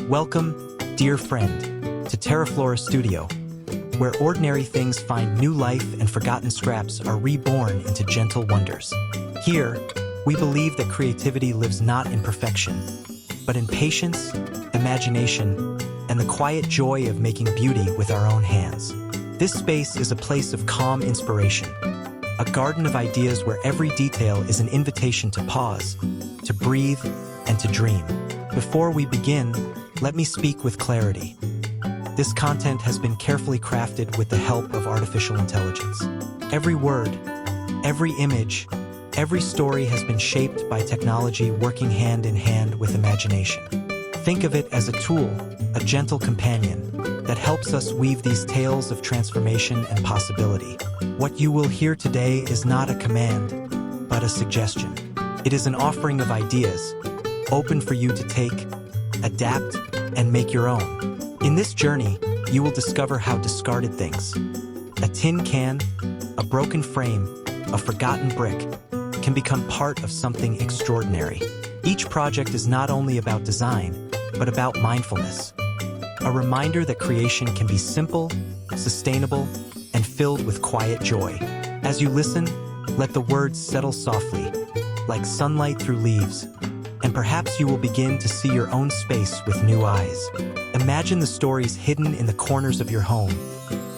Welcome, dear friend, to Terraflora Studio, where ordinary things find new life and forgotten scraps are reborn into gentle wonders. Here, we believe that creativity lives not in perfection, but in patience, imagination, and the quiet joy of making beauty with our own hands. This space is a place of calm inspiration, a garden of ideas where every detail is an invitation to pause, to breathe, and to dream. Before we begin, let me speak with clarity. This content has been carefully crafted with the help of artificial intelligence. Every word, every image, every story has been shaped by technology working hand in hand with imagination. Think of it as a tool, a gentle companion, that helps us weave these tales of transformation and possibility. What you will hear today is not a command, but a suggestion. It is an offering of ideas, open for you to take, adapt, and make your own. In this journey, you will discover how discarded things, a tin can, a broken frame, a forgotten brick, can become part of something extraordinary. Each project is not only about design, but about mindfulness. A reminder that creation can be simple, sustainable, and filled with quiet joy. As you listen, let the words settle softly, like sunlight through leaves, and perhaps you will begin to see your own space with new eyes. Imagine the stories hidden in the corners of your home,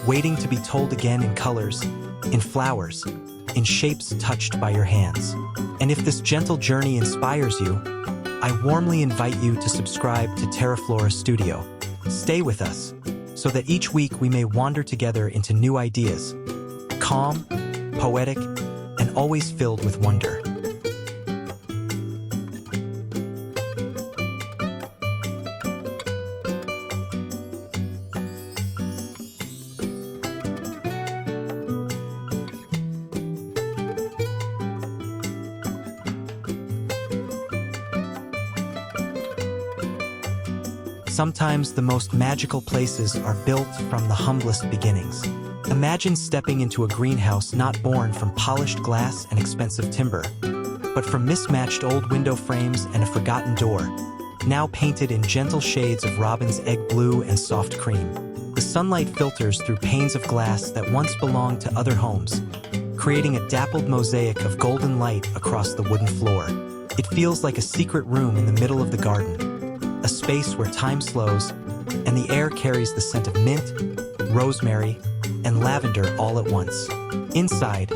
waiting to be told again in colors, in flowers, in shapes touched by your hands. And if this gentle journey inspires you, I warmly invite you to subscribe to Terraflora Studio. Stay with us, so that each week we may wander together into new ideas, calm, poetic, and always filled with wonder. Sometimes the most magical places are built from the humblest beginnings. Imagine stepping into a greenhouse not born from polished glass and expensive timber, but from mismatched old window frames and a forgotten door, now painted in gentle shades of robin's egg blue and soft cream. The sunlight filters through panes of glass that once belonged to other homes, creating a dappled mosaic of golden light across the wooden floor. It feels like a secret room in the middle of the garden, a space where time slows, and the air carries the scent of mint, rosemary, and lavender all at once. Inside,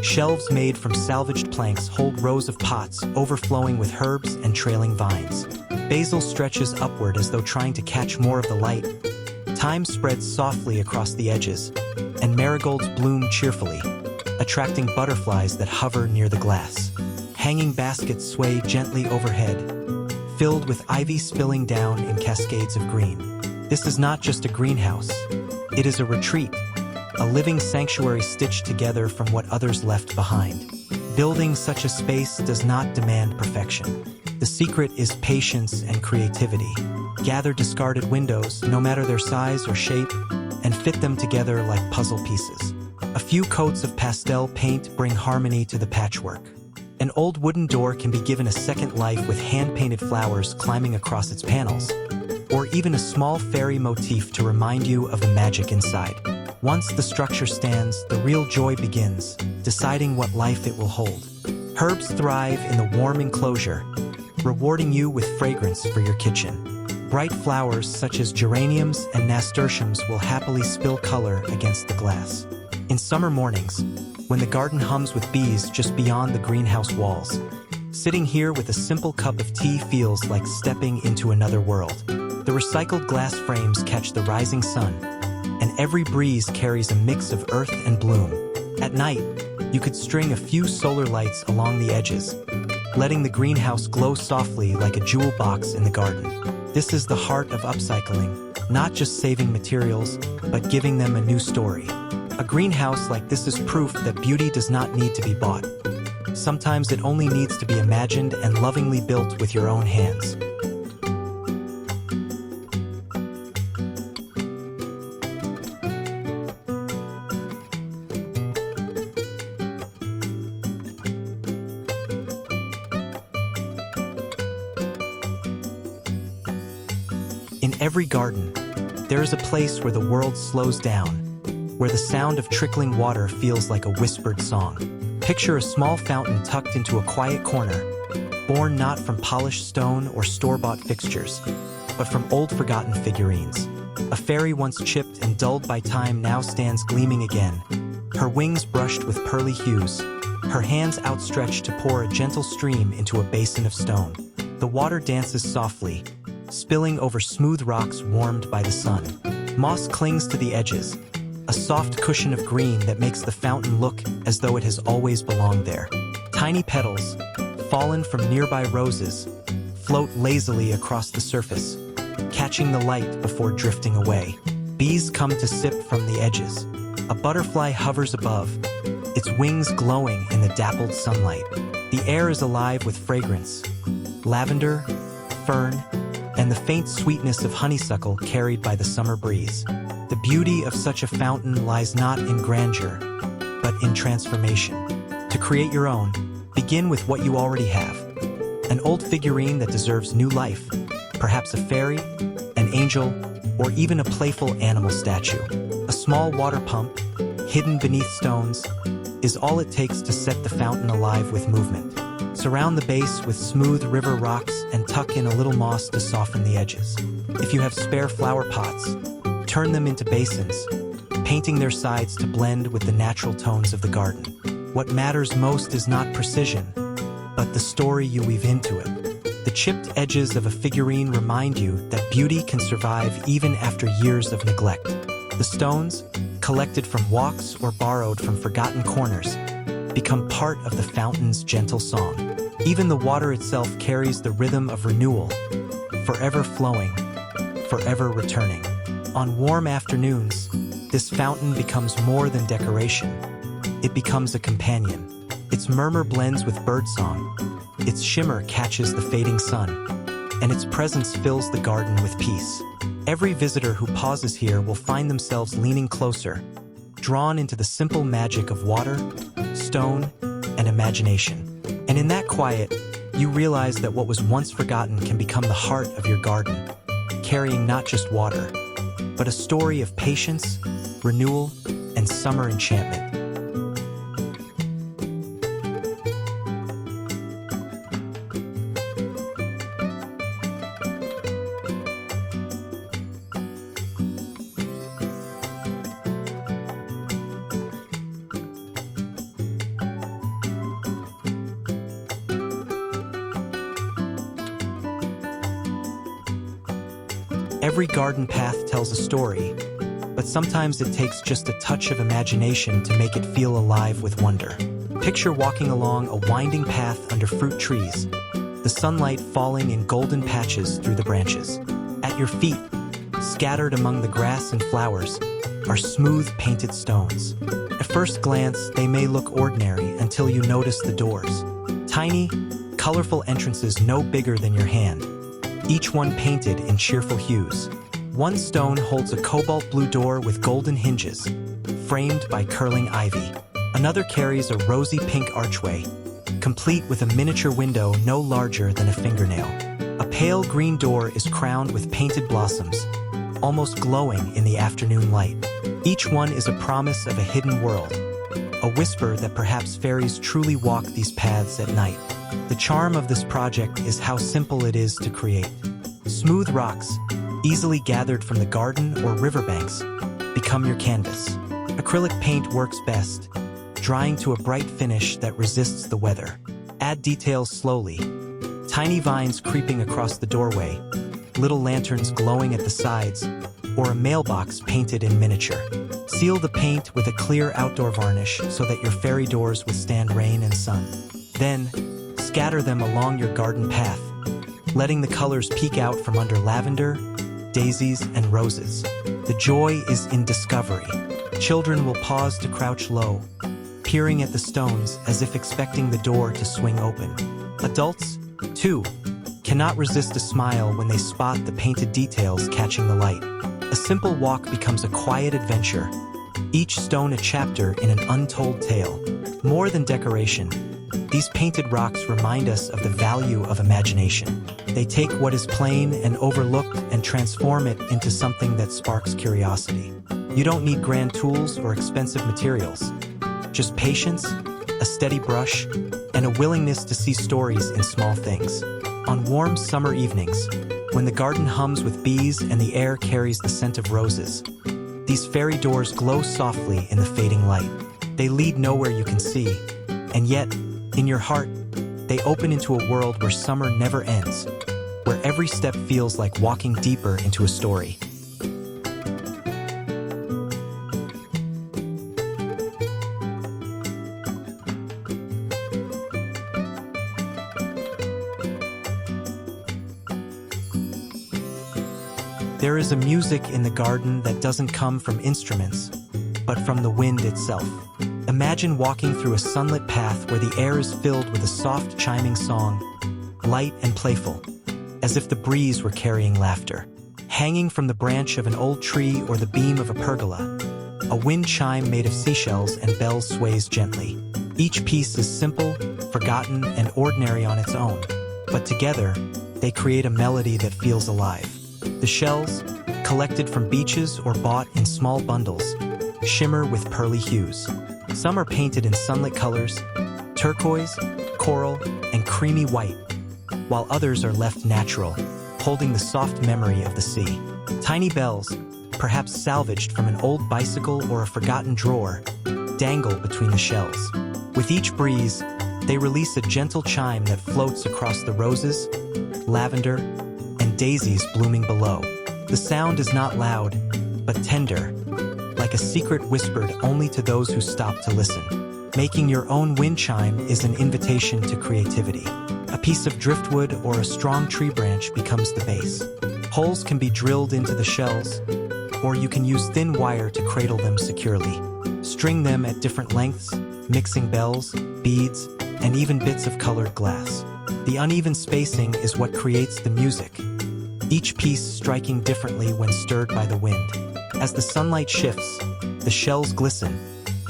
shelves made from salvaged planks hold rows of pots overflowing with herbs and trailing vines. Basil stretches upward as though trying to catch more of the light. Thyme spreads softly across the edges, and marigolds bloom cheerfully, attracting butterflies that hover near the glass. Hanging baskets sway gently overhead, filled with ivy spilling down in cascades of green. This is not just a greenhouse. It is a retreat, a living sanctuary stitched together from what others left behind. Building such a space does not demand perfection. The secret is patience and creativity. Gather discarded windows, no matter their size or shape, and fit them together like puzzle pieces. A few coats of pastel paint bring harmony to the patchwork. An old wooden door can be given a second life with hand-painted flowers climbing across its panels, or even a small fairy motif to remind you of the magic inside. Once the structure stands, the real joy begins, deciding what life it will hold. Herbs thrive in the warm enclosure, rewarding you with fragrance for your kitchen. Bright flowers such as geraniums and nasturtiums will happily spill color against the glass. In summer mornings, when the garden hums with bees just beyond the greenhouse walls, sitting here with a simple cup of tea feels like stepping into another world. The recycled glass frames catch the rising sun, and every breeze carries a mix of earth and bloom. At night, you could string a few solar lights along the edges, letting the greenhouse glow softly like a jewel box in the garden. This is the heart of upcycling, not just saving materials, but giving them a new story. A greenhouse like this is proof that beauty does not need to be bought. Sometimes it only needs to be imagined and lovingly built with your own hands. In every garden, there is a place where the world slows down, where the sound of trickling water feels like a whispered song. Picture a small fountain tucked into a quiet corner, born not from polished stone or store-bought fixtures, but from old forgotten figurines. A fairy once chipped and dulled by time now stands gleaming again, her wings brushed with pearly hues, her hands outstretched to pour a gentle stream into a basin of stone. The water dances softly, spilling over smooth rocks warmed by the sun. Moss clings to the edges, a soft cushion of green that makes the fountain look as though it has always belonged there. Tiny petals, fallen from nearby roses, float lazily across the surface, catching the light before drifting away. Bees come to sip from the edges. A butterfly hovers above, its wings glowing in the dappled sunlight. The air is alive with fragrance, lavender, fern, and the faint sweetness of honeysuckle carried by the summer breeze. The beauty of such a fountain lies not in grandeur, but in transformation. To create your own, begin with what you already have. An old figurine that deserves new life, perhaps a fairy, an angel, or even a playful animal statue. A small water pump, hidden beneath stones, is all it takes to set the fountain alive with movement. Surround the base with smooth river rocks and tuck in a little moss to soften the edges. If you have spare flower pots, turn them into basins, painting their sides to blend with the natural tones of the garden. What matters most is not precision, but the story you weave into it. The chipped edges of a figurine remind you that beauty can survive even after years of neglect. The stones, collected from walks or borrowed from forgotten corners, become part of the fountain's gentle song. Even the water itself carries the rhythm of renewal, forever flowing, forever returning. On warm afternoons, this fountain becomes more than decoration. It becomes a companion. Its murmur blends with birdsong, its shimmer catches the fading sun, and its presence fills the garden with peace. Every visitor who pauses here will find themselves leaning closer, drawn into the simple magic of water, stone, and imagination. And in that quiet, you realize that what was once forgotten can become the heart of your garden, carrying not just water, but a story of patience, renewal, and summer enchantment. Every garden path tells a story, but sometimes it takes just a touch of imagination to make it feel alive with wonder. Picture walking along a winding path under fruit trees, the sunlight falling in golden patches through the branches. At your feet, scattered among the grass and flowers, are smooth painted stones. At first glance, they may look ordinary until you notice the doors. Tiny, colorful entrances no bigger than your hand, each one painted in cheerful hues. One stone holds a cobalt blue door with golden hinges, framed by curling ivy. Another carries a rosy pink archway, complete with a miniature window no larger than a fingernail. A pale green door is crowned with painted blossoms, almost glowing in the afternoon light. Each one is a promise of a hidden world, a whisper that perhaps fairies truly walk these paths at night. The charm of this project is how simple it is to create. Smooth rocks, easily gathered from the garden or riverbanks, become your canvas. Acrylic paint works best, drying to a bright finish that resists the weather. Add details slowly. Tiny vines creeping across the doorway, little lanterns glowing at the sides, or a mailbox painted in miniature. Seal the paint with a clear outdoor varnish so that your fairy doors withstand rain and sun. Then, scatter them along your garden path, letting the colors peek out from under lavender, daisies, and roses. The joy is in discovery. Children will pause to crouch low, peering at the stones as if expecting the door to swing open. Adults, too, cannot resist a smile when they spot the painted details catching the light. A simple walk becomes a quiet adventure, each stone a chapter in an untold tale. More than decoration, These painted rocks remind us of the value of imagination. They take what is plain and overlooked and transform it into something that sparks curiosity. You don't need grand tools or expensive materials. Just patience, a steady brush, and a willingness to see stories in small things. On warm summer evenings, when the garden hums with bees and the air carries the scent of roses, these fairy doors glow softly in the fading light. They lead nowhere you can see, and yet, in your heart, they open into a world where summer never ends, where every step feels like walking deeper into a story. There is a music in the garden that doesn't come from instruments, but from the wind itself. Imagine walking through a sunlit path where the air is filled with a soft chiming song, light and playful, as if the breeze were carrying laughter. Hanging from the branch of an old tree or the beam of a pergola, a wind chime made of seashells and bells sways gently. Each piece is simple, forgotten, and ordinary on its own, but together, they create a melody that feels alive. The shells, collected from beaches or bought in small bundles, shimmer with pearly hues. Some are painted in sunlit colors, turquoise, coral, and creamy white, while others are left natural, holding the soft memory of the sea. Tiny bells, perhaps salvaged from an old bicycle or a forgotten drawer, dangle between the shells. With each breeze, they release a gentle chime that floats across the roses, lavender, and daisies blooming below. The sound is not loud, but tender, like a secret whispered only to those who stop to listen. Making your own wind chime is an invitation to creativity. A piece of driftwood or a strong tree branch becomes the base. Holes can be drilled into the shells, or you can use thin wire to cradle them securely. String them at different lengths, mixing bells, beads, and even bits of colored glass. The uneven spacing is what creates the music, each piece striking differently when stirred by the wind. As the sunlight shifts, the shells glisten,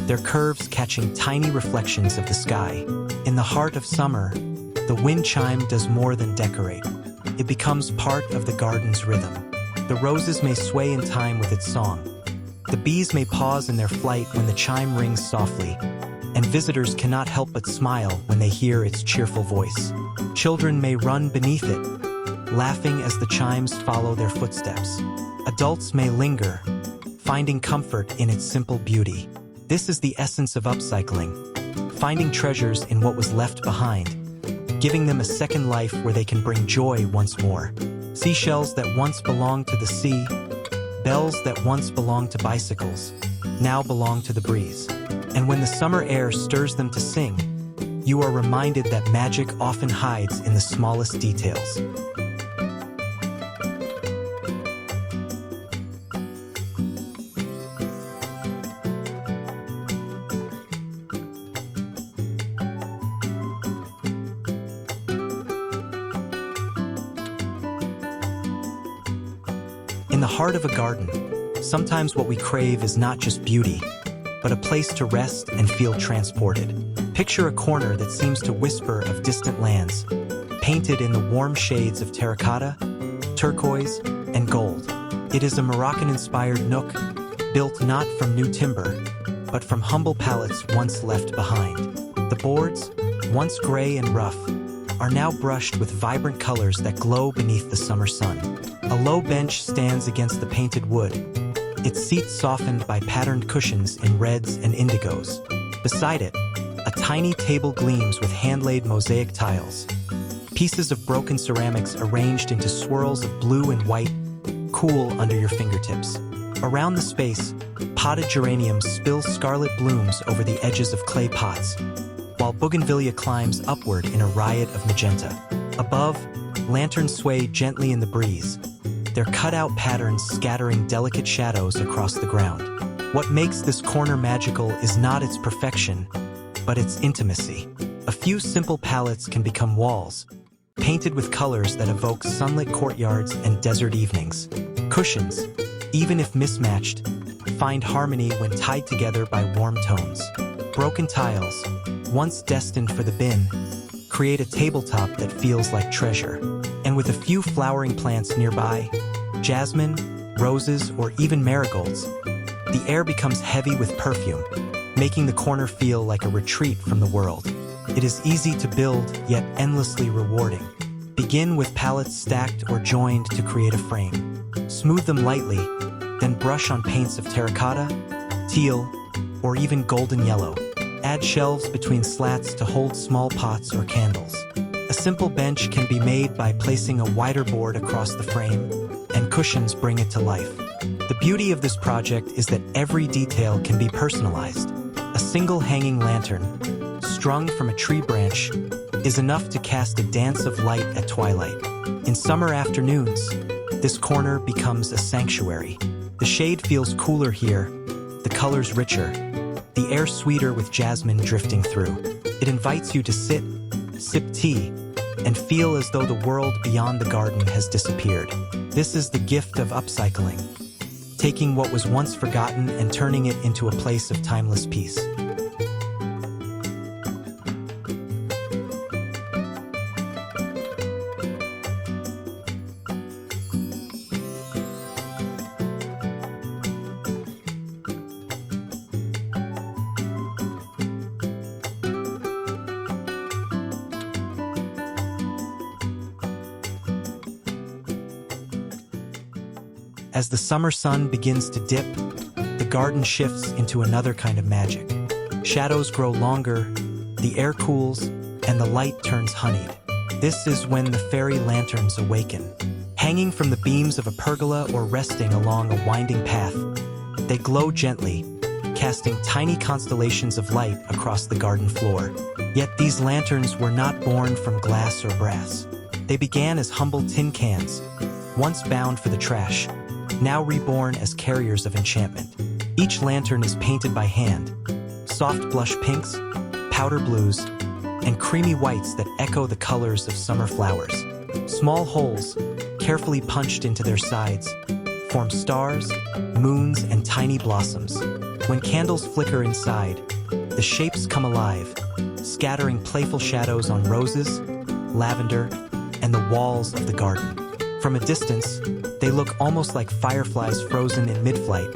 their curves catching tiny reflections of the sky. In the heart of summer, the wind chime does more than decorate. It becomes part of the garden's rhythm. The roses may sway in time with its song. The bees may pause in their flight when the chime rings softly, and visitors cannot help but smile when they hear its cheerful voice. Children may run beneath it, laughing as the chimes follow their footsteps. Adults may linger, finding comfort in its simple beauty. This is the essence of upcycling, finding treasures in what was left behind, giving them a second life where they can bring joy once more. Seashells that once belonged to the sea, bells that once belonged to bicycles, now belong to the breeze. And when the summer air stirs them to sing, you are reminded that magic often hides in the smallest details. In the heart of a garden, sometimes what we crave is not just beauty, but a place to rest and feel transported. Picture a corner that seems to whisper of distant lands, painted in the warm shades of terracotta, turquoise, and gold. It is a Moroccan-inspired nook, built not from new timber, but from humble pallets once left behind. The boards, once gray and rough, are now brushed with vibrant colors that glow beneath the summer sun. A low bench stands against the painted wood, its seats softened by patterned cushions in reds and indigos. Beside it, a tiny table gleams with hand-laid mosaic tiles, pieces of broken ceramics arranged into swirls of blue and white, cool under your fingertips. Around the space, potted geraniums spill scarlet blooms over the edges of clay pots, while bougainvillea climbs upward in a riot of magenta. Above, lanterns sway gently in the breeze, their cutout patterns scattering delicate shadows across the ground. What makes this corner magical is not its perfection, but its intimacy. A few simple palettes can become walls, painted with colors that evoke sunlit courtyards and desert evenings. Cushions, even if mismatched, find harmony when tied together by warm tones. Broken tiles, once destined for the bin, create a tabletop that feels like treasure. And with a few flowering plants nearby, jasmine, roses, or even marigolds, the air becomes heavy with perfume, making the corner feel like a retreat from the world. It is easy to build, yet endlessly rewarding. Begin with palettes stacked or joined to create a frame. Smooth them lightly, then brush on paints of terracotta, teal, or even golden yellow. Add shelves between slats to hold small pots or candles. A simple bench can be made by placing a wider board across the frame, and cushions bring it to life. The beauty of this project is that every detail can be personalized. A single hanging lantern, strung from a tree branch, is enough to cast a dance of light at twilight. In summer afternoons, this corner becomes a sanctuary. The shade feels cooler here, the colors richer, the air sweeter with jasmine drifting through. It invites you to sit, sip tea, and feel as though the world beyond the garden has disappeared. This is the gift of upcycling, taking what was once forgotten and turning it into a place of timeless peace. As the summer sun begins to dip, the garden shifts into another kind of magic. Shadows grow longer, the air cools, and the light turns honeyed. This is when the fairy lanterns awaken. Hanging from the beams of a pergola or resting along a winding path, they glow gently, casting tiny constellations of light across the garden floor. Yet these lanterns were not born from glass or brass. They began as humble tin cans, once bound for the trash, now reborn as carriers of enchantment. Each lantern is painted by hand, soft blush pinks, powder blues, and creamy whites that echo the colors of summer flowers. Small holes, carefully punched into their sides, form stars, moons, and tiny blossoms. When candles flicker inside, the shapes come alive, scattering playful shadows on roses, lavender, and the walls of the garden. From a distance, they look almost like fireflies frozen in mid-flight,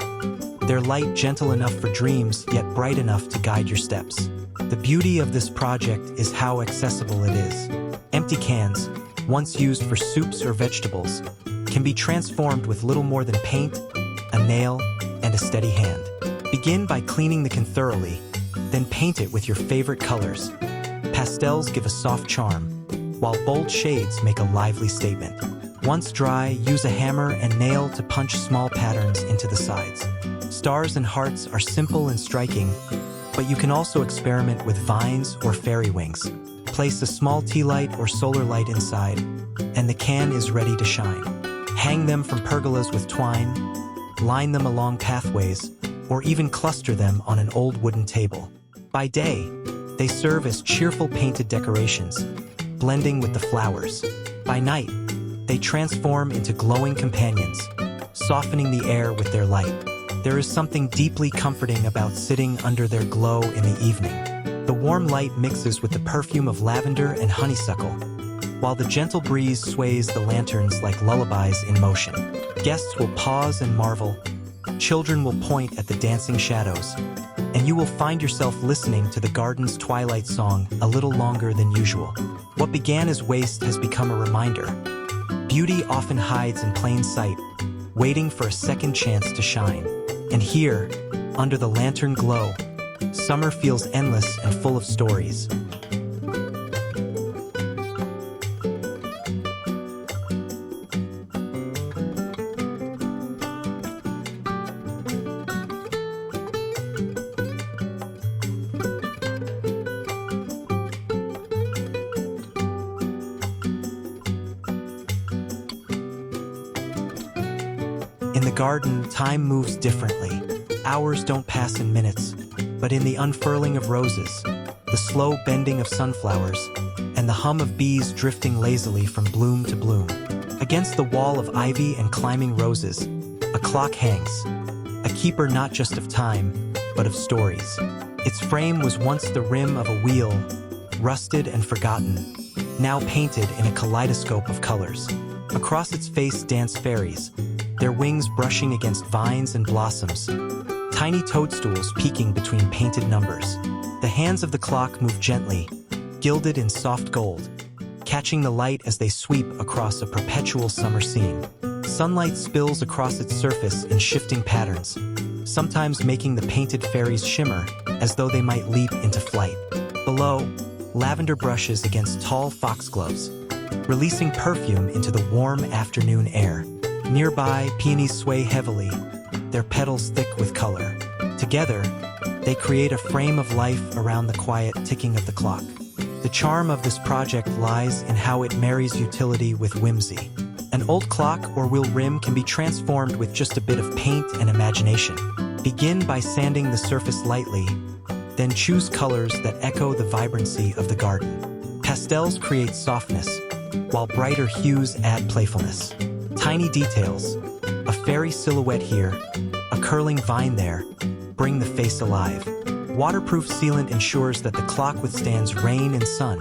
their light gentle enough for dreams, yet bright enough to guide your steps. The beauty of this project is how accessible it is. Empty cans, once used for soups or vegetables, can be transformed with little more than paint, a nail, and a steady hand. Begin by cleaning the can thoroughly, then paint it with your favorite colors. Pastels give a soft charm, while bold shades make a lively statement. Once dry, use a hammer and nail to punch small patterns into the sides. Stars and hearts are simple and striking, but you can also experiment with vines or fairy wings. Place a small tea light or solar light inside, and the can is ready to shine. Hang them from pergolas with twine, line them along pathways, or even cluster them on an old wooden table. By day, they serve as cheerful painted decorations, blending with the flowers. By night, they transform into glowing companions, softening the air with their light. There is something deeply comforting about sitting under their glow in the evening. The warm light mixes with the perfume of lavender and honeysuckle, while the gentle breeze sways the lanterns like lullabies in motion. Guests will pause and marvel, children will point at the dancing shadows, and you will find yourself listening to the garden's twilight song a little longer than usual. What began as waste has become a reminder. Beauty often hides in plain sight, waiting for a second chance to shine. And here, under the lantern glow, summer feels endless and full of stories. In the garden, time moves differently. Hours don't pass in minutes, but in the unfurling of roses, the slow bending of sunflowers, and the hum of bees drifting lazily from bloom to bloom. Against the wall of ivy and climbing roses, a clock hangs, a keeper not just of time, but of stories. Its frame was once the rim of a wheel, rusted and forgotten, now painted in a kaleidoscope of colors. Across its face dance fairies, their wings brushing against vines and blossoms, tiny toadstools peeking between painted numbers. The hands of the clock move gently, gilded in soft gold, catching the light as they sweep across a perpetual summer scene. Sunlight spills across its surface in shifting patterns, sometimes making the painted fairies shimmer as though they might leap into flight. Below, lavender brushes against tall foxgloves, releasing perfume into the warm afternoon air. Nearby, peonies sway heavily, their petals thick with color. Together, they create a frame of life around the quiet ticking of the clock. The charm of this project lies in how it marries utility with whimsy. An old clock or wheel rim can be transformed with just a bit of paint and imagination. Begin by sanding the surface lightly, then choose colors that echo the vibrancy of the garden. Pastels create softness, while brighter hues add playfulness. Tiny details, a fairy silhouette here, a curling vine there, bring the face alive. Waterproof sealant ensures that the clock withstands rain and sun,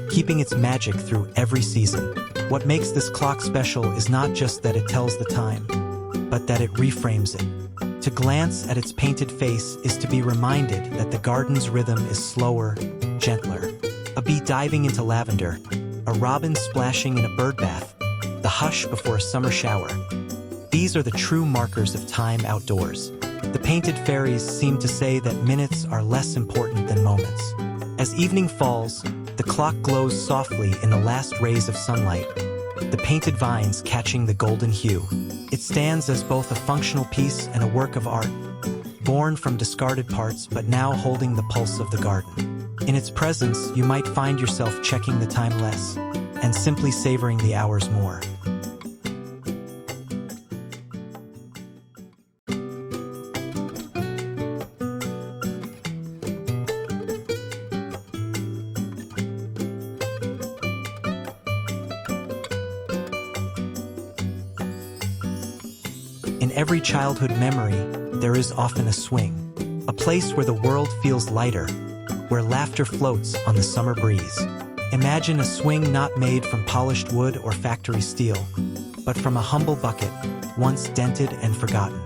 keeping its magic through every season. What makes this clock special is not just that it tells the time, but that it reframes it. To glance at its painted face is to be reminded that the garden's rhythm is slower, gentler. A bee diving into lavender, a robin splashing in a bird bath, the hush before a summer shower. These are the true markers of time outdoors. The painted fairies seem to say that minutes are less important than moments. As evening falls, the clock glows softly in the last rays of sunlight, the painted vines catching the golden hue. It stands as both a functional piece and a work of art, born from discarded parts but now holding the pulse of the garden. In its presence, you might find yourself checking the time less and simply savoring the hours more. In every childhood memory, there is often a swing, a place where the world feels lighter, where laughter floats on the summer breeze. Imagine a swing not made from polished wood or factory steel, but from a humble bucket, once dented and forgotten.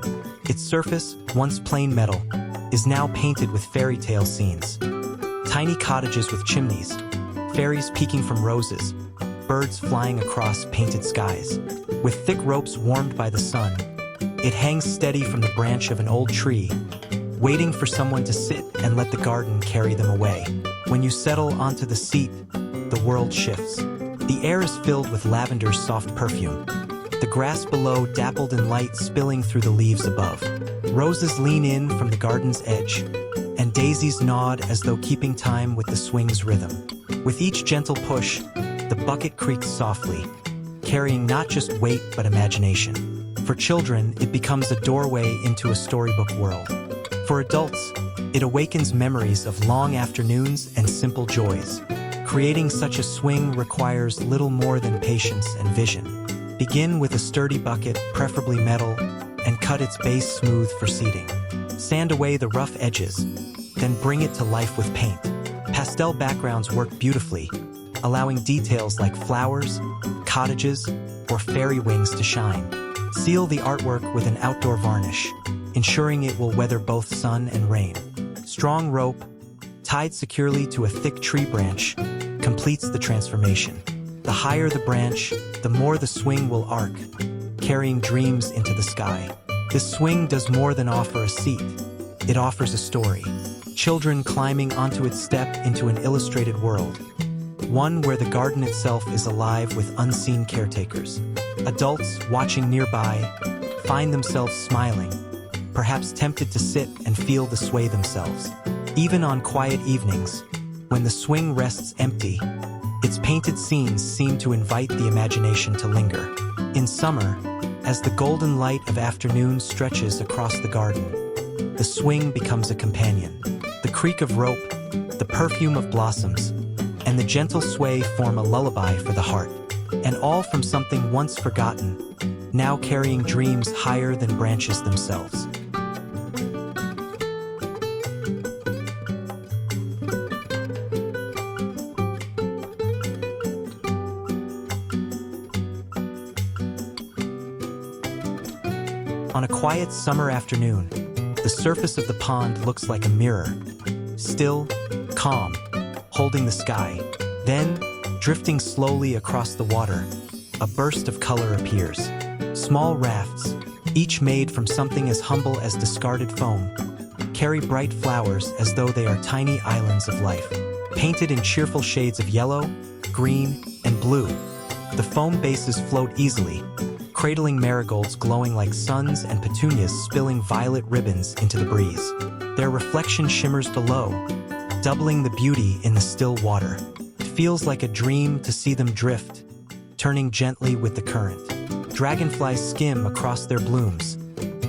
Its surface, once plain metal, is now painted with fairy tale scenes. Tiny cottages with chimneys, fairies peeking from roses, birds flying across painted skies. With thick ropes warmed by the sun, it hangs steady from the branch of an old tree, waiting for someone to sit and let the garden carry them away. When you settle onto the seat, the world shifts. The air is filled with lavender's soft perfume, the grass below dappled in light spilling through the leaves above. Roses lean in from the garden's edge, and daisies nod as though keeping time with the swing's rhythm. With each gentle push, the bucket creaks softly, carrying not just weight but imagination. For children, it becomes a doorway into a storybook world. For adults, it awakens memories of long afternoons and simple joys. Creating such a swing requires little more than patience and vision. Begin with a sturdy bucket, preferably metal, and cut its base smooth for seating. Sand away the rough edges, then bring it to life with paint. Pastel backgrounds work beautifully, allowing details like flowers, cottages, or fairy wings to shine. Seal the artwork with an outdoor varnish, ensuring it will weather both sun and rain. Strong rope, tied securely to a thick tree branch, completes the transformation. The higher the branch, the more the swing will arc, carrying dreams into the sky. This swing does more than offer a seat. It offers a story. Children climbing onto its step into an illustrated world, one where the garden itself is alive with unseen caretakers. Adults, watching nearby, find themselves smiling, perhaps tempted to sit and feel the sway themselves. Even on quiet evenings, when the swing rests empty, its painted scenes seem to invite the imagination to linger. In summer, as the golden light of afternoon stretches across the garden, the swing becomes a companion. The creak of rope, the perfume of blossoms, and the gentle sway form a lullaby for the heart. And all from something once forgotten, now carrying dreams higher than branches themselves. On a quiet summer afternoon, the surface of the pond looks like a mirror, still, calm, holding the sky. Then, drifting slowly across the water, a burst of color appears. Small rafts, each made from something as humble as discarded foam, carry bright flowers as though they are tiny islands of life. Painted in cheerful shades of yellow, green, and blue, the foam bases float easily, cradling marigolds glowing like suns and petunias spilling violet ribbons into the breeze. Their reflection shimmers below, doubling the beauty in the still water. It feels like a dream to see them drift, turning gently with the current. Dragonflies skim across their blooms,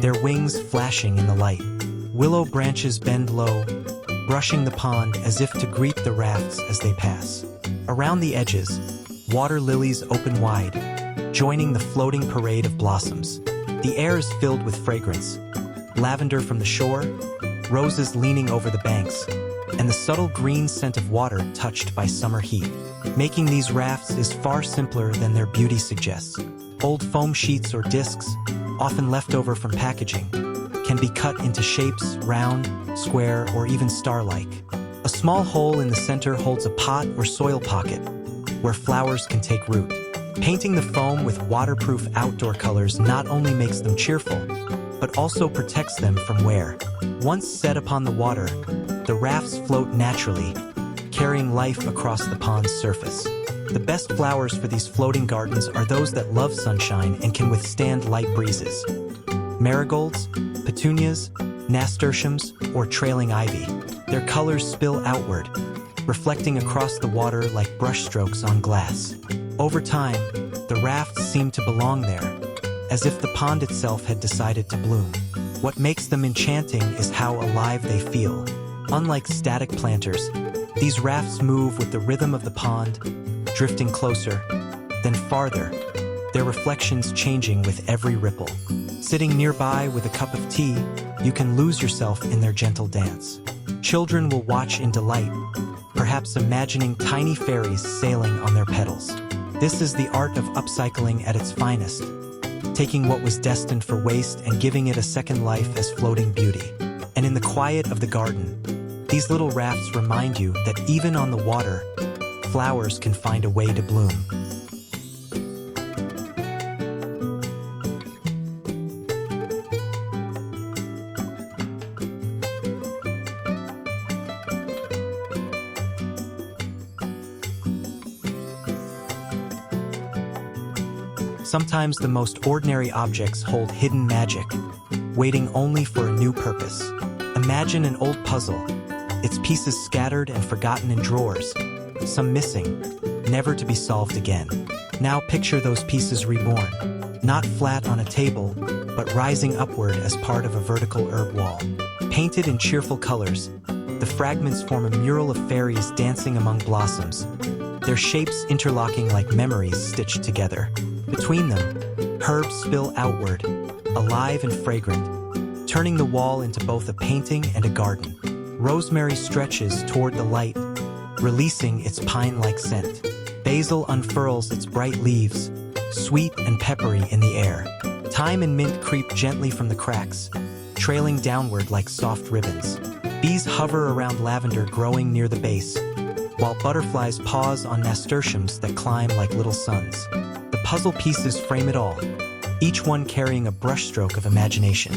their wings flashing in the light. Willow branches bend low, brushing the pond as if to greet the rafts as they pass. Around the edges, water lilies open wide, joining the floating parade of blossoms. The air is filled with fragrance, lavender from the shore, roses leaning over the banks, and the subtle green scent of water touched by summer heat. Making these rafts is far simpler than their beauty suggests. Old foam sheets or discs, often left over from packaging, can be cut into shapes round, square, or even star-like. A small hole in the center holds a pot or soil pocket, where flowers can take root. Painting the foam with waterproof outdoor colors not only makes them cheerful, but also protects them from wear. Once set upon the water, the rafts float naturally, carrying life across the pond's surface. The best flowers for these floating gardens are those that love sunshine and can withstand light breezes. Marigolds, petunias, nasturtiums, or trailing ivy. Their colors spill outward, reflecting across the water like brushstrokes on glass. Over time, the rafts seem to belong there, as if the pond itself had decided to bloom. What makes them enchanting is how alive they feel. Unlike static planters, these rafts move with the rhythm of the pond, drifting closer, then farther, their reflections changing with every ripple. Sitting nearby with a cup of tea, you can lose yourself in their gentle dance. Children will watch in delight, perhaps imagining tiny fairies sailing on their petals. This is the art of upcycling at its finest, taking what was destined for waste and giving it a second life as floating beauty. And in the quiet of the garden, these little rafts remind you that even on the water, flowers can find a way to bloom. Sometimes the most ordinary objects hold hidden magic, waiting only for a new purpose. Imagine an old puzzle, its pieces scattered and forgotten in drawers, some missing, never to be solved again. Now picture those pieces reborn, not flat on a table, but rising upward as part of a vertical herb wall. Painted in cheerful colors, the fragments form a mural of fairies dancing among blossoms, their shapes interlocking like memories stitched together. Between them, herbs spill outward, alive and fragrant, turning the wall into both a painting and a garden. Rosemary stretches toward the light, releasing its pine-like scent. Basil unfurls its bright leaves, sweet and peppery in the air. Thyme and mint creep gently from the cracks, trailing downward like soft ribbons. Bees hover around lavender growing near the base, while butterflies pause on nasturtiums that climb like little suns. The puzzle pieces frame it all, each one carrying a brushstroke of imagination.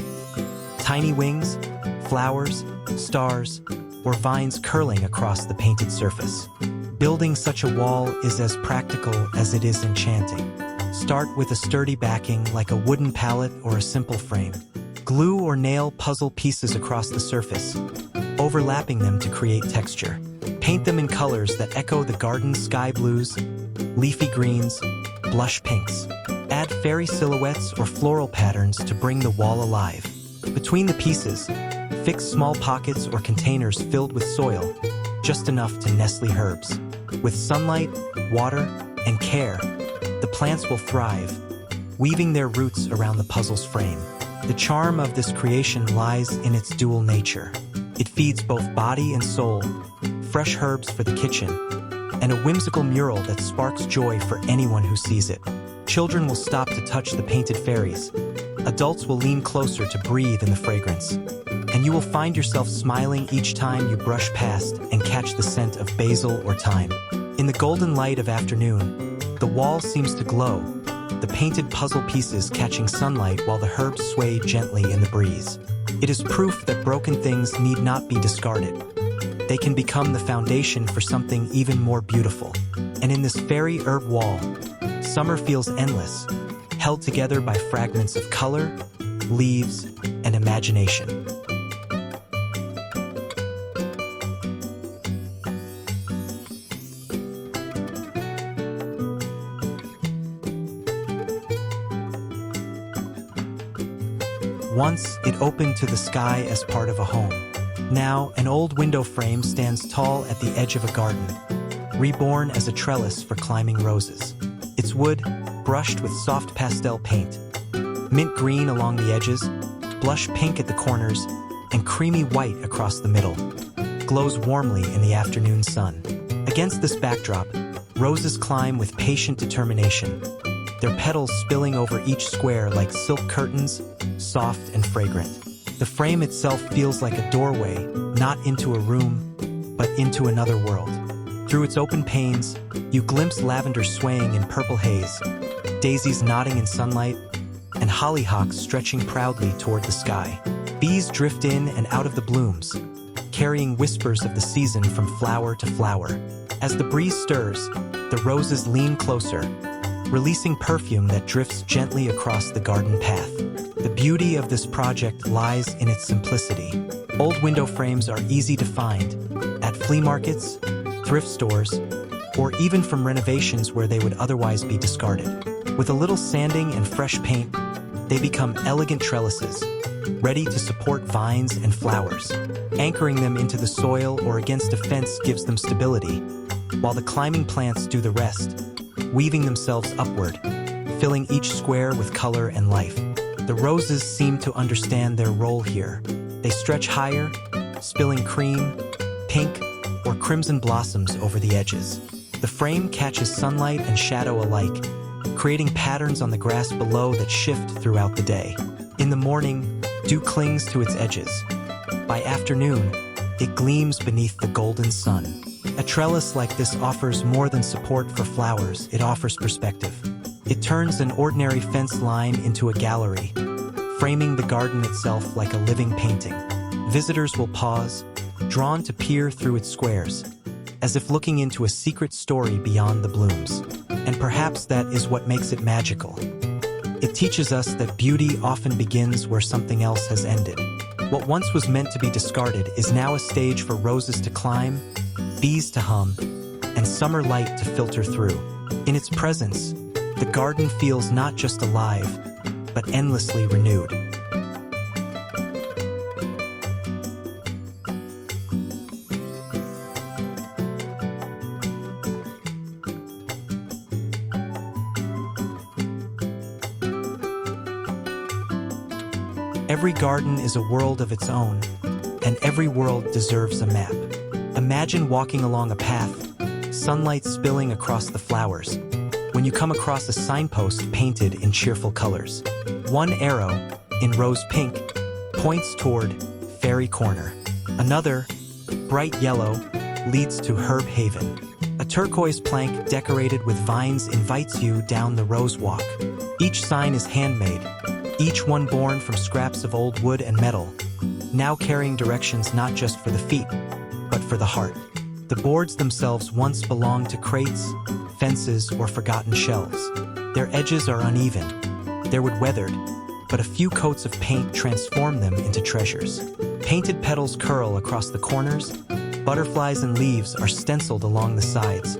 Tiny wings, flowers, stars, or vines curling across the painted surface. Building such a wall is as practical as it is enchanting. Start with a sturdy backing like a wooden pallet or a simple frame. Glue or nail puzzle pieces across the surface, overlapping them to create texture. Paint them in colors that echo the garden's sky blues, leafy greens, blush pinks. Add fairy silhouettes or floral patterns to bring the wall alive. Between the pieces, fix small pockets or containers filled with soil, just enough to nestle herbs. With sunlight, water, and care, the plants will thrive, weaving their roots around the puzzle's frame. The charm of this creation lies in its dual nature. It feeds both body and soul, fresh herbs for the kitchen, and a whimsical mural that sparks joy for anyone who sees it. Children will stop to touch the painted fairies, Adults will lean closer to breathe in the fragrance, and you will find yourself smiling each time you brush past and catch the scent of basil or thyme. In the golden light of afternoon, the wall seems to glow, the painted puzzle pieces catching sunlight while the herbs sway gently in the breeze. It is proof that broken things need not be discarded. They can become the foundation for something even more beautiful. And in this fairy herb wall, summer feels endless, held together by fragments of color, leaves, and imagination. Once, it opened to the sky as part of a home. Now, an old window frame stands tall at the edge of a garden, reborn as a trellis for climbing roses. Its wood, brushed with soft pastel paint, mint green along the edges, blush pink at the corners, and creamy white across the middle, glows warmly in the afternoon sun. Against this backdrop, roses climb with patient determination, their petals spilling over each square like silk curtains, soft and fragrant. The frame itself feels like a doorway, not into a room, but into another world. Through its open panes, you glimpse lavender swaying in purple haze, daisies nodding in sunlight, and hollyhocks stretching proudly toward the sky. Bees drift in and out of the blooms, carrying whispers of the season from flower to flower. As the breeze stirs, the roses lean closer, releasing perfume that drifts gently across the garden path. The beauty of this project lies in its simplicity. Old window frames are easy to find at flea markets, thrift stores, or even from renovations where they would otherwise be discarded. With a little sanding and fresh paint, they become elegant trellises, ready to support vines and flowers. Anchoring them into the soil or against a fence gives them stability, while the climbing plants do the rest, weaving themselves upward, filling each square with color and life. The roses seem to understand their role here. They stretch higher, spilling cream, pink, or crimson blossoms over the edges. The frame catches sunlight and shadow alike, creating patterns on the grass below that shift throughout the day. In the morning, dew clings to its edges. By afternoon, it gleams beneath the golden sun. A trellis like this offers more than support for flowers, it offers perspective. It turns an ordinary fence line into a gallery, framing the garden itself like a living painting. Visitors will pause, drawn to peer through its squares, as if looking into a secret story beyond the blooms. And perhaps that is what makes it magical. It teaches us that beauty often begins where something else has ended. What once was meant to be discarded is now a stage for roses to climb, bees to hum, and summer light to filter through. In its presence, the garden feels not just alive, but endlessly renewed. Every garden is a world of its own, and every world deserves a map. Imagine walking along a path, sunlight spilling across the flowers, when you come across a signpost painted in cheerful colors. One arrow, in rose pink, points toward Fairy Corner. Another, bright yellow, leads to Herb Haven. A turquoise plank decorated with vines invites you down the Rose Walk. Each sign is handmade, each one born from scraps of old wood and metal, now carrying directions not just for the feet, but for the heart. The boards themselves once belonged to crates, fences, or forgotten shelves. Their edges are uneven, their wood weathered, but a few coats of paint transform them into treasures. Painted petals curl across the corners, butterflies and leaves are stenciled along the sides,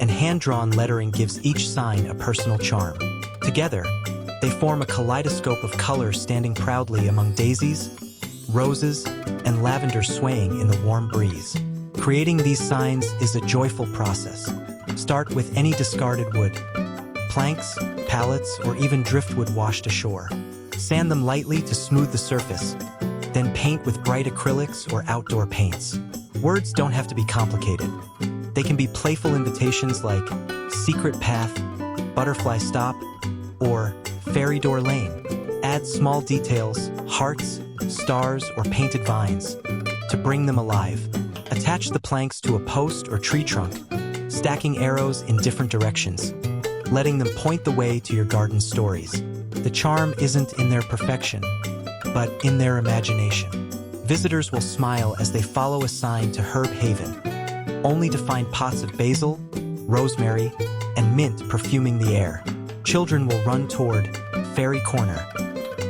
and hand-drawn lettering gives each sign a personal charm. Together, they form a kaleidoscope of color standing proudly among daisies, roses, and lavender swaying in the warm breeze. Creating these signs is a joyful process. Start with any discarded wood, planks, pallets, or even driftwood washed ashore. Sand them lightly to smooth the surface, then paint with bright acrylics or outdoor paints. Words don't have to be complicated. They can be playful invitations like Secret Path, Butterfly Stop, or Fairy Door Lane. Add small details, hearts, stars, or painted vines, to bring them alive. Attach the planks to a post or tree trunk, stacking arrows in different directions, letting them point the way to your garden stories. The charm isn't in their perfection, but in their imagination. Visitors will smile as they follow a sign to Herb Haven, only to find pots of basil, rosemary, and mint perfuming the air. Children will run toward Fairy Corner,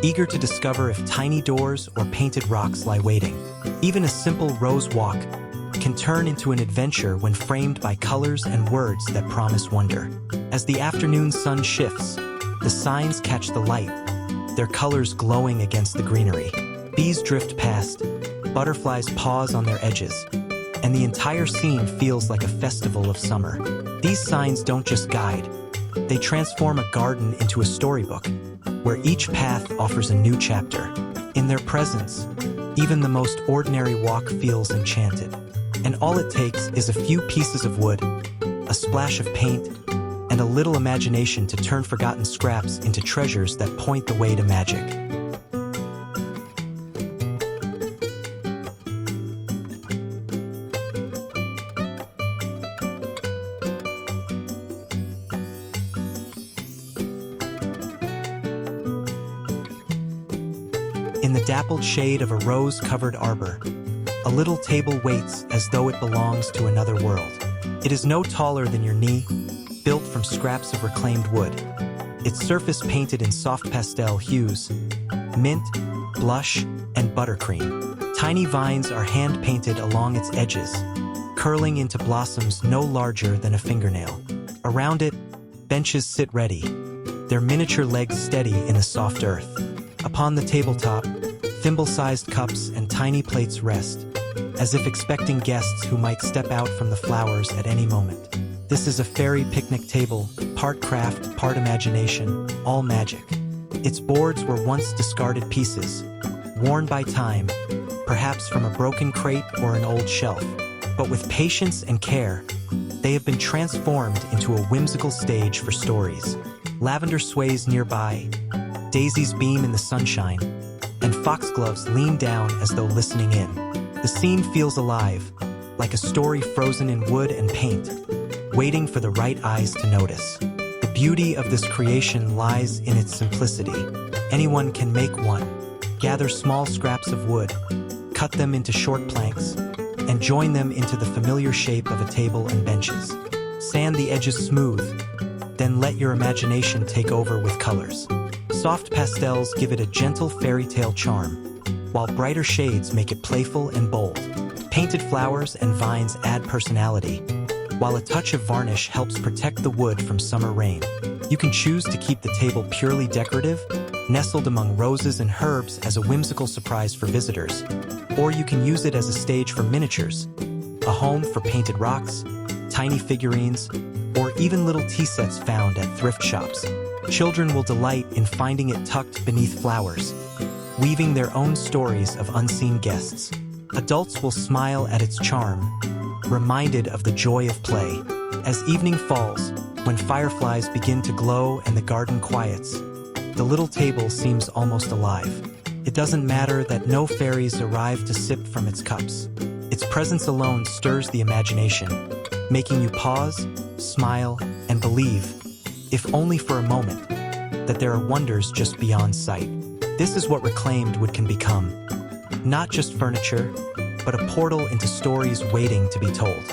eager to discover if tiny doors or painted rocks lie waiting. Even a simple rose walk can turn into an adventure when framed by colors and words that promise wonder. As the afternoon sun shifts, the signs catch the light, their colors glowing against the greenery. Bees drift past, butterflies pause on their edges, and the entire scene feels like a festival of summer. These signs don't just guide, they transform a garden into a storybook, where each path offers a new chapter. In their presence, even the most ordinary walk feels enchanted. And all it takes is a few pieces of wood, a splash of paint, and a little imagination to turn forgotten scraps into treasures that point the way to magic. In the dappled shade of a rose-covered arbor, a little table waits as though it belongs to another world. It is no taller than your knee, built from scraps of reclaimed wood. Its surface painted in soft pastel hues, mint, blush, and buttercream. Tiny vines are hand-painted along its edges, curling into blossoms no larger than a fingernail. Around it, benches sit ready, their miniature legs steady in the soft earth. Upon the tabletop, thimble-sized cups and tiny plates rest, as if expecting guests who might step out from the flowers at any moment. This is a fairy picnic table, part craft, part imagination, all magic. Its boards were once discarded pieces, worn by time, perhaps from a broken crate or an old shelf. But with patience and care, they have been transformed into a whimsical stage for stories. Lavender sways nearby, daisies beam in the sunshine, and foxgloves lean down as though listening in. The scene feels alive, like a story frozen in wood and paint, waiting for the right eyes to notice. The beauty of this creation lies in its simplicity. Anyone can make one. Gather small scraps of wood, cut them into short planks, and join them into the familiar shape of a table and benches. Sand the edges smooth, then let your imagination take over with colors. Soft pastels give it a gentle fairy tale charm, while brighter shades make it playful and bold. Painted flowers and vines add personality, while a touch of varnish helps protect the wood from summer rain. You can choose to keep the table purely decorative, nestled among roses and herbs as a whimsical surprise for visitors, or you can use it as a stage for miniatures, a home for painted rocks, tiny figurines, or even little tea sets found at thrift shops. Children will delight in finding it tucked beneath flowers, weaving their own stories of unseen guests. Adults will smile at its charm, reminded of the joy of play. As evening falls, when fireflies begin to glow and the garden quiets, the little table seems almost alive. It doesn't matter that no fairies arrive to sip from its cups. Its presence alone stirs the imagination, making you pause, smile, and believe, if only for a moment, that there are wonders just beyond sight. This is what reclaimed wood can become. Not just furniture, but a portal into stories waiting to be told.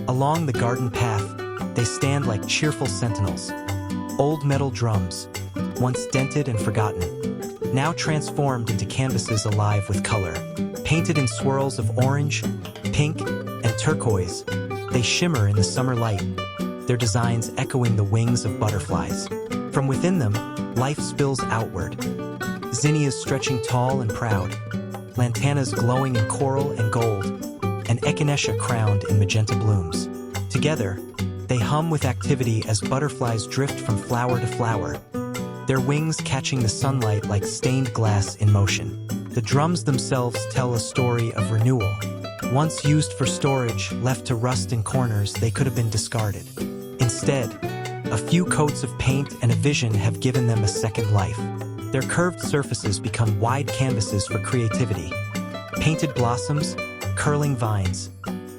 Along the garden path, they stand like cheerful sentinels. Old metal drums, once dented and forgotten, now transformed into canvases alive with color. Painted in swirls of orange, pink, and turquoise, they shimmer in the summer light, their designs echoing the wings of butterflies. From within them, life spills outward. Zinnias stretching tall and proud, lantanas glowing in coral and gold, and echinacea crowned in magenta blooms. Together, they hum with activity as butterflies drift from flower to flower, their wings catching the sunlight like stained glass in motion. The drums themselves tell a story of renewal, Once used for storage, left to rust in corners, they could have been discarded. Instead, a few coats of paint and a vision have given them a second life. Their curved surfaces become wide canvases for creativity. Painted blossoms, curling vines,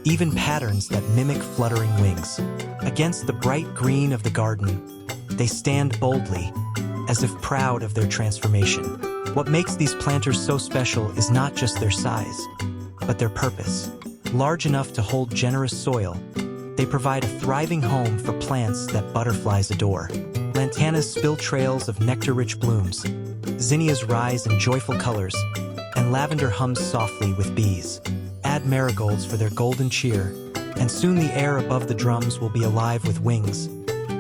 even patterns that mimic fluttering wings. Against the bright green of the garden, they stand boldly, as if proud of their transformation. What makes these planters so special is not just their size, but their purpose. Large enough to hold generous soil, they provide a thriving home for plants that butterflies adore. Lantanas spill trails of nectar-rich blooms, zinnias rise in joyful colors, and lavender hums softly with bees. Add marigolds for their golden cheer, and soon the air above the drums will be alive with wings,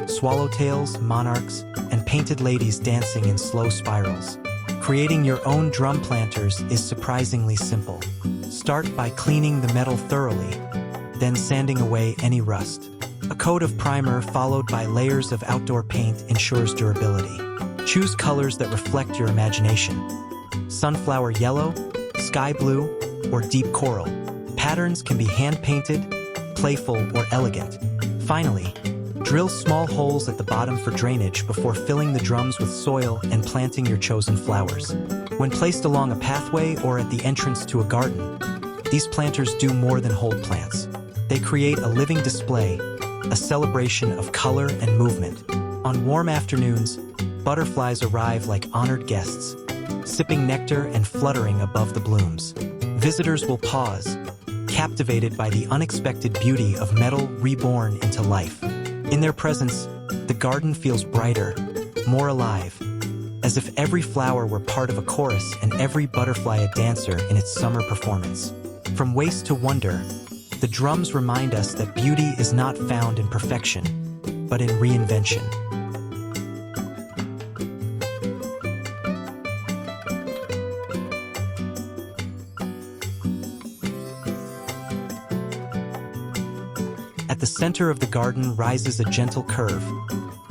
swallowtails, monarchs, and painted ladies dancing in slow spirals. Creating your own drum planters is surprisingly simple. Start by cleaning the metal thoroughly, then sanding away any rust. A coat of primer followed by layers of outdoor paint ensures durability. Choose colors that reflect your imagination. Sunflower yellow, sky blue, or deep coral. Patterns can be hand-painted, playful, or elegant. Finally, drill small holes at the bottom for drainage before filling the drums with soil and planting your chosen flowers. When placed along a pathway or at the entrance to a garden, these planters do more than hold plants. They create a living display, a celebration of color and movement. On warm afternoons, butterflies arrive like honored guests, sipping nectar and fluttering above the blooms. Visitors will pause, captivated by the unexpected beauty of metal reborn into life. In their presence, the garden feels brighter, more alive, as if every flower were part of a chorus and every butterfly a dancer in its summer performance. From waste to wonder, the drums remind us that beauty is not found in perfection, but in reinvention. At the center of the garden rises a gentle curve,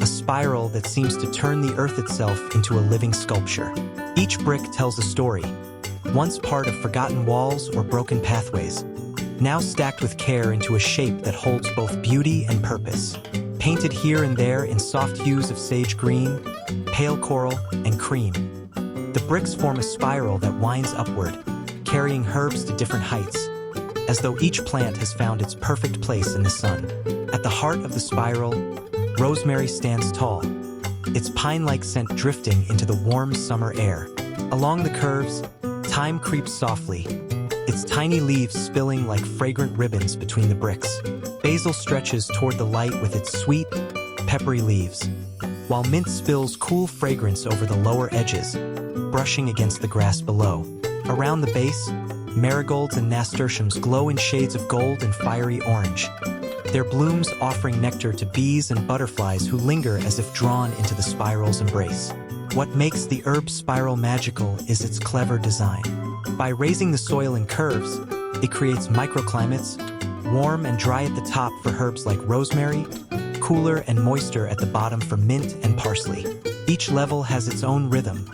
a spiral that seems to turn the earth itself into a living sculpture. Each brick tells a story, once part of forgotten walls or broken pathways, now stacked with care into a shape that holds both beauty and purpose. Painted here and there in soft hues of sage green, pale coral, and cream, the bricks form a spiral that winds upward, carrying herbs to different heights, as though each plant has found its perfect place in the sun. At the heart of the spiral, rosemary stands tall, its pine-like scent drifting into the warm summer air. Along the curves, thyme creeps softly, its tiny leaves spilling like fragrant ribbons between the bricks. Basil stretches toward the light with its sweet, peppery leaves, while mint spills cool fragrance over the lower edges, brushing against the grass below. Around the base, marigolds and nasturtiums glow in shades of gold and fiery orange, their blooms offering nectar to bees and butterflies who linger as if drawn into the spiral's embrace. What makes the herb spiral magical is its clever design. By raising the soil in curves, it creates microclimates, warm and dry at the top for herbs like rosemary, cooler and moister at the bottom for mint and parsley. Each level has its own rhythm,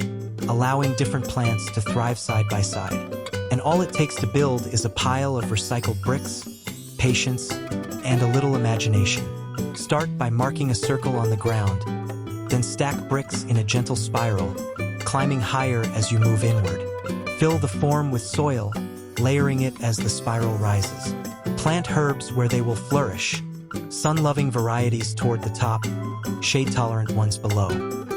allowing different plants to thrive side by side. And all it takes to build is a pile of recycled bricks, patience, and a little imagination. Start by marking a circle on the ground, then stack bricks in a gentle spiral, climbing higher as you move inward. Fill the form with soil, layering it as the spiral rises. Plant herbs where they will flourish, sun-loving varieties toward the top, shade-tolerant ones below.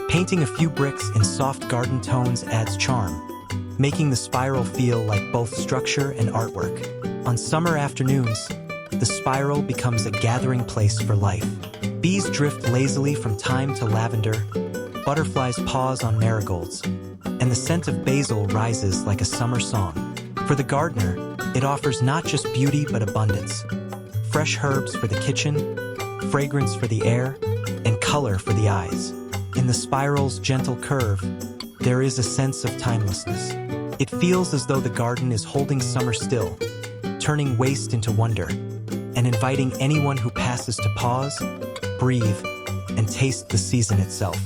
Painting a few bricks in soft garden tones adds charm, making the spiral feel like both structure and artwork. On summer afternoons, the spiral becomes a gathering place for life. Bees drift lazily from thyme to lavender, butterflies pause on marigolds, and the scent of basil rises like a summer song. For the gardener, it offers not just beauty but abundance. Fresh herbs for the kitchen, fragrance for the air, and color for the eyes. In the spiral's gentle curve, there is a sense of timelessness. It feels as though the garden is holding summer still, turning waste into wonder, and inviting anyone who passes to pause, breathe, and taste the season itself.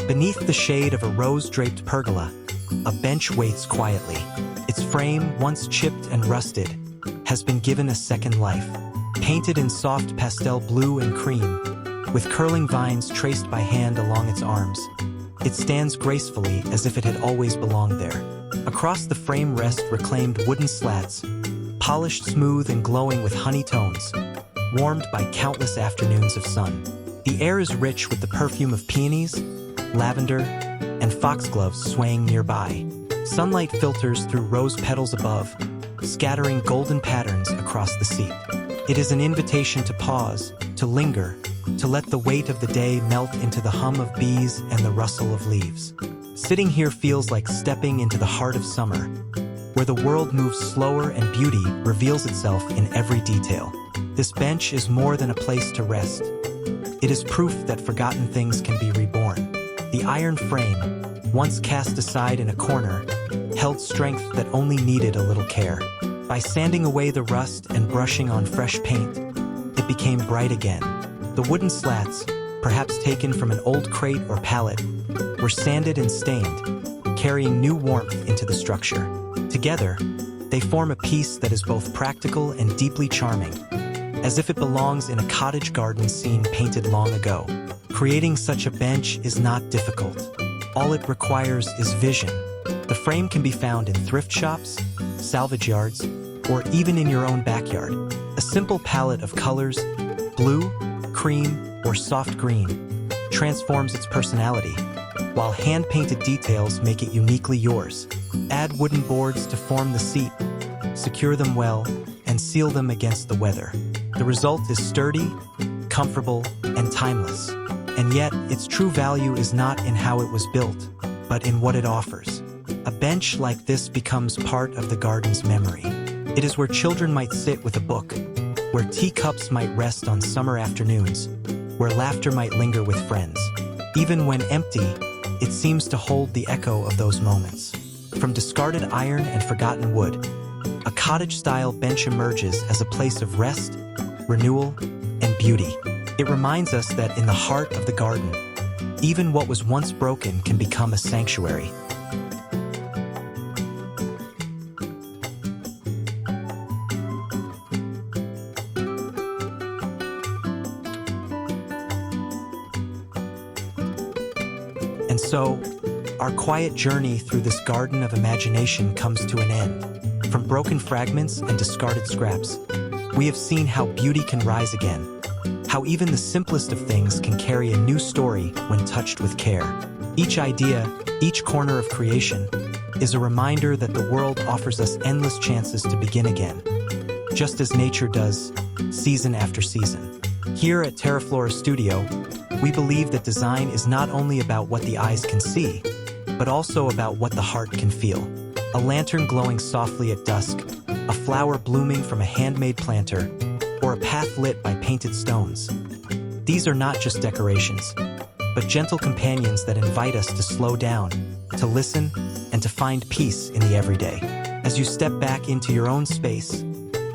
Beneath the shade of a rose-draped pergola, a bench waits quietly. Its frame, once chipped and rusted, has been given a second life. Painted in soft pastel blue and cream, with curling vines traced by hand along its arms, it stands gracefully as if it had always belonged there. Across the frame rest reclaimed wooden slats, polished smooth and glowing with honey tones, warmed by countless afternoons of sun. The air is rich with the perfume of peonies, lavender, and foxgloves swaying nearby. Sunlight filters through rose petals above, scattering golden patterns across the seat. It is an invitation to pause, to linger, to let the weight of the day melt into the hum of bees and the rustle of leaves. Sitting here feels like stepping into the heart of summer, where the world moves slower and beauty reveals itself in every detail. This bench is more than a place to rest. It is proof that forgotten things can be reborn. The iron frame, once cast aside in a corner, held strength that only needed a little care. By sanding away the rust and brushing on fresh paint, it became bright again. The wooden slats, perhaps taken from an old crate or pallet, were sanded and stained, carrying new warmth into the structure. Together, they form a piece that is both practical and deeply charming, as if it belongs in a cottage garden scene painted long ago. Creating such a bench is not difficult. All it requires is vision. The frame can be found in thrift shops, salvage yards, or even in your own backyard. A simple palette of colors, blue, cream, or soft green, transforms its personality, while hand-painted details make it uniquely yours. Add wooden boards to form the seat, secure them well, and seal them against the weather. The result is sturdy, comfortable, and timeless. And yet, its true value is not in how it was built, but in what it offers. A bench like this becomes part of the garden's memory. It is where children might sit with a book, where teacups might rest on summer afternoons, where laughter might linger with friends. Even when empty, it seems to hold the echo of those moments. From discarded iron and forgotten wood, a cottage-style bench emerges as a place of rest, renewal, and beauty. It reminds us that in the heart of the garden, even what was once broken can become a sanctuary. And so, our quiet journey through this garden of imagination comes to an end. From broken fragments and discarded scraps, we have seen how beauty can rise again, how even the simplest of things can carry a new story when touched with care. Each idea, each corner of creation, is a reminder that the world offers us endless chances to begin again, just as nature does, season after season. Here at Terraflora Studio, we believe that design is not only about what the eyes can see, but also about what the heart can feel. A lantern glowing softly at dusk, a flower blooming from a handmade planter, or a path lit by painted stones. These are not just decorations, but gentle companions that invite us to slow down, to listen, and to find peace in the everyday. As you step back into your own space,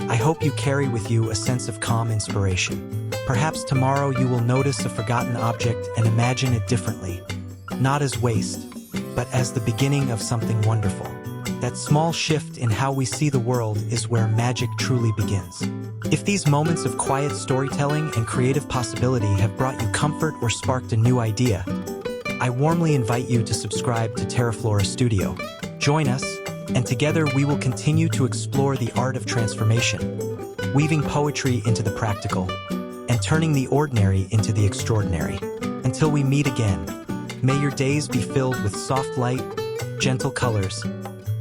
I hope you carry with you a sense of calm inspiration. Perhaps tomorrow you will notice a forgotten object and imagine it differently, not as waste, but as the beginning of something wonderful. That small shift in how we see the world is where magic truly begins. If these moments of quiet storytelling and creative possibility have brought you comfort or sparked a new idea, I warmly invite you to subscribe to Terraflora Studio. Join us, and together we will continue to explore the art of transformation, weaving poetry into the practical, and turning the ordinary into the extraordinary. Until we meet again, may your days be filled with soft light, gentle colors,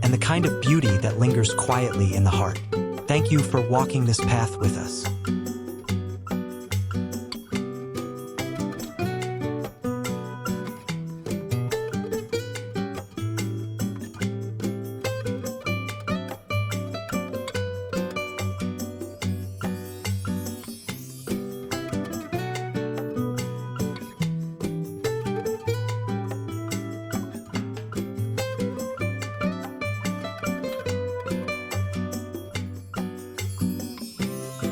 and the kind of beauty that lingers quietly in the heart. Thank you for walking this path with us.